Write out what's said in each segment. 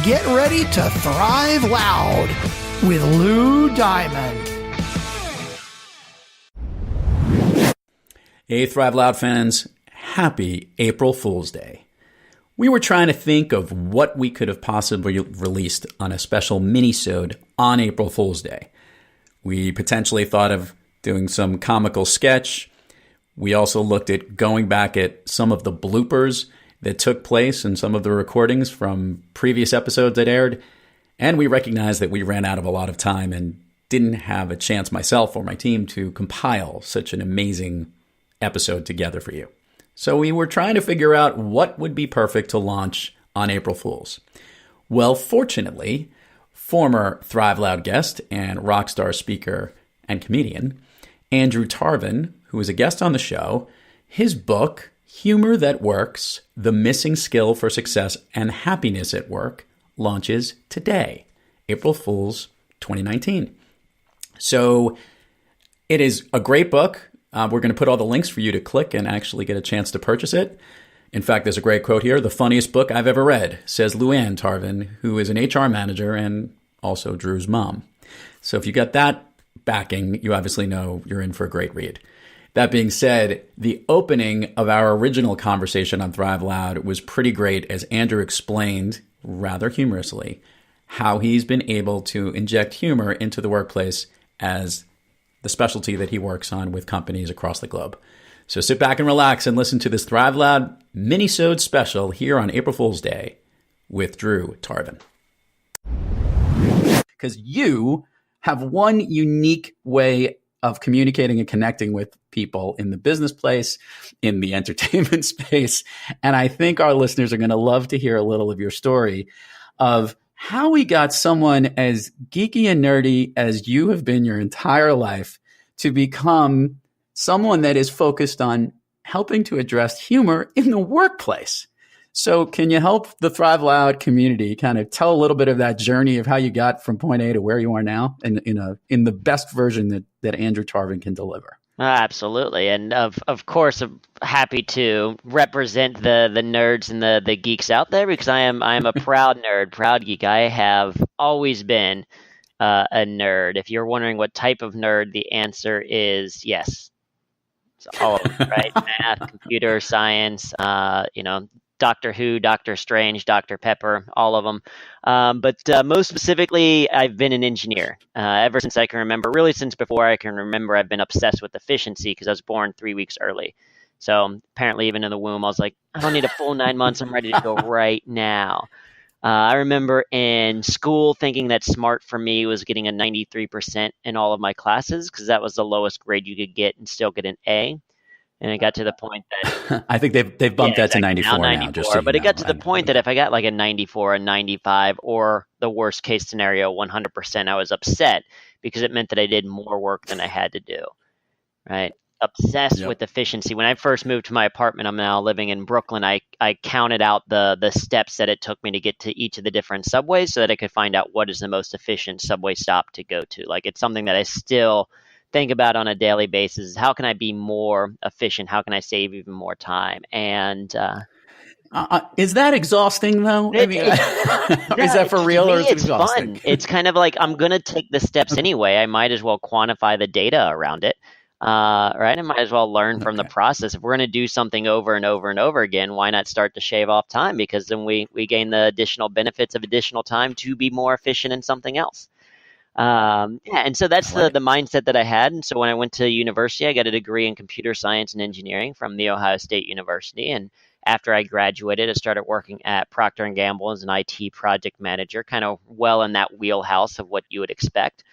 Get ready to thrive loud with Lou Diamond. Hey, Thrive Loud fans, happy April Fool's Day. We were trying to think of what we could have possibly released on a special minisode on April Fool's Day. We potentially thought of doing some comical sketch. We also looked at going back at some of the bloopers that took place in some of the recordings from previous episodes that aired. And we recognized that we ran out of a lot of time and didn't have a chance myself or my team to compile such an amazing episode together for you. So we were trying to figure out what would be perfect to launch on April Fools. Well, fortunately, former Thrive Loud guest and rockstar speaker and comedian, Drew Tarvin, who was a guest on the show, his book, Humor That Works, The Missing Skill for Success and Happiness at Work, launches today, April Fools 2019. So it is a great book. We're going to put all the links for you to click and actually get a chance to purchase it. In fact, there's a great quote here. The funniest book I've ever read, says Luann Tarvin, who is an HR manager and also Drew's mom. So if you got that backing, you obviously know you're in for a great read. That being said, the opening of our original conversation on Thrive Loud was pretty great as Andrew explained, rather humorously, how he's been able to inject humor into the workplace as the specialty that he works on with companies across the globe. So sit back and relax and listen to this Thrive Loud minisode special here on April Fool's Day with Drew Tarvin. Because you have one unique way of communicating and connecting with people in the business place, in the entertainment space. And I think our listeners are going to love to hear a little of your story of how we got someone as geeky and nerdy as you have been your entire life to become someone that is focused on helping to address humor in the workplace. So can you help the Thrive Loud community kind of tell a little bit of that journey of how you got from point A to where you are now in the best version that Andrew Tarvin can deliver? Absolutely. And of course, I'm happy to represent the nerds and the geeks out there because I am a proud nerd, proud geek. I have always been a nerd. If you're wondering what type of nerd, the answer is yes. It's all of them, right? Math, computer science, Doctor Who, Doctor Strange, Dr. Pepper, all of them. But most specifically, I've been an engineer ever since I can remember. Really, since before I can remember, I've been obsessed with efficiency because I was born 3 weeks early. So apparently, even in the womb, I was like, I don't need a full 9 months. I'm ready to go right now. I remember in school thinking that smart for me was getting a 93% in all of my classes because that was the lowest grade you could get and still get an A. And it got to the point that I think they've bumped that to 94 now. Just so but it got to the point that if I got like a 94, a 95, or the worst case scenario, 100%, I was upset because it meant that I did more work than I had to do. Right? Obsessed with efficiency. When I first moved to my apartment, I'm now living in Brooklyn. I counted out the steps that it took me to get to each of the different subways so that I could find out what is the most efficient subway stop to go to. Like it's something that I still think about on a daily basis. How can I be more efficient? How can I save even more time? And is that exhausting though? I mean, is that for real or is it exhausting? Fun. It's kind of like I'm going to take the steps anyway. I might as well quantify the data around it. Right? I might as well learn from the process. If we're going to do something over and over and over again, why not start to shave off time? Because then we gain the additional benefits of additional time to be more efficient in something else. And so that's the mindset that I had. And so when I went to university, I got a degree in computer science and engineering from The Ohio State University. And after I graduated, I started working at Procter & Gamble as an IT project manager, kind of well in that wheelhouse of what you would expect.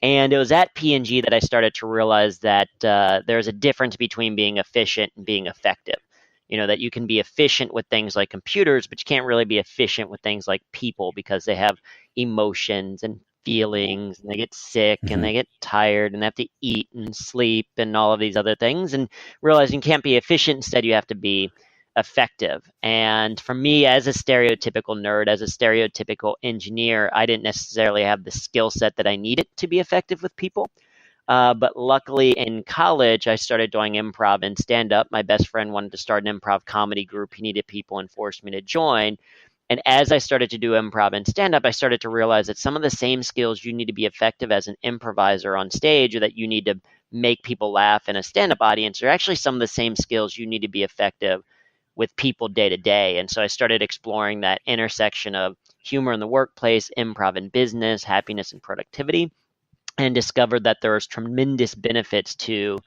And it was at P&G that I started to realize that there's a difference between being efficient and being effective. You know, that you can be efficient with things like computers, but you can't really be efficient with things like people because they have emotions and feelings and they get sick and they get tired and they have to eat and sleep and all of these other things, and realizing you can't be efficient. Instead, you have to be effective. And for me, as a stereotypical nerd, as a stereotypical engineer, I didn't necessarily have the skill set that I needed to be effective with people. But luckily in college, I started doing improv and stand-up. My best friend wanted to start an improv comedy group. He needed people and forced me to join. And as I started to do improv and stand-up, I started to realize that some of the same skills you need to be effective as an improviser on stage, or that you need to make people laugh in a stand-up audience, are actually some of the same skills you need to be effective with people day to day. And so I started exploring that intersection of humor in the workplace, improv in business, happiness and productivity, and discovered that there was tremendous benefits to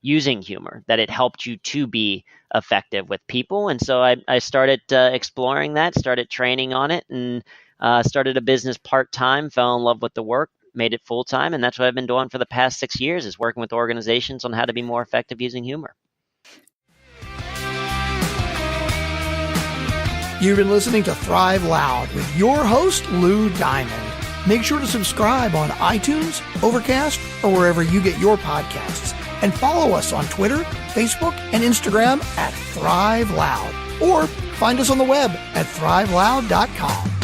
using humor, that it helped you to be effective with people. And so I started exploring that, started training on it, and started a business part-time, fell in love with the work, made it full-time. And that's what I've been doing for the past 6 years, is working with organizations on how to be more effective using humor. You've been listening to Thrive Loud with your host, Lou Diamond. Make sure to subscribe on iTunes, Overcast, or wherever you get your podcasts. And follow us on Twitter, Facebook, and Instagram at Thrive Loud. Or find us on the web at thriveloud.com.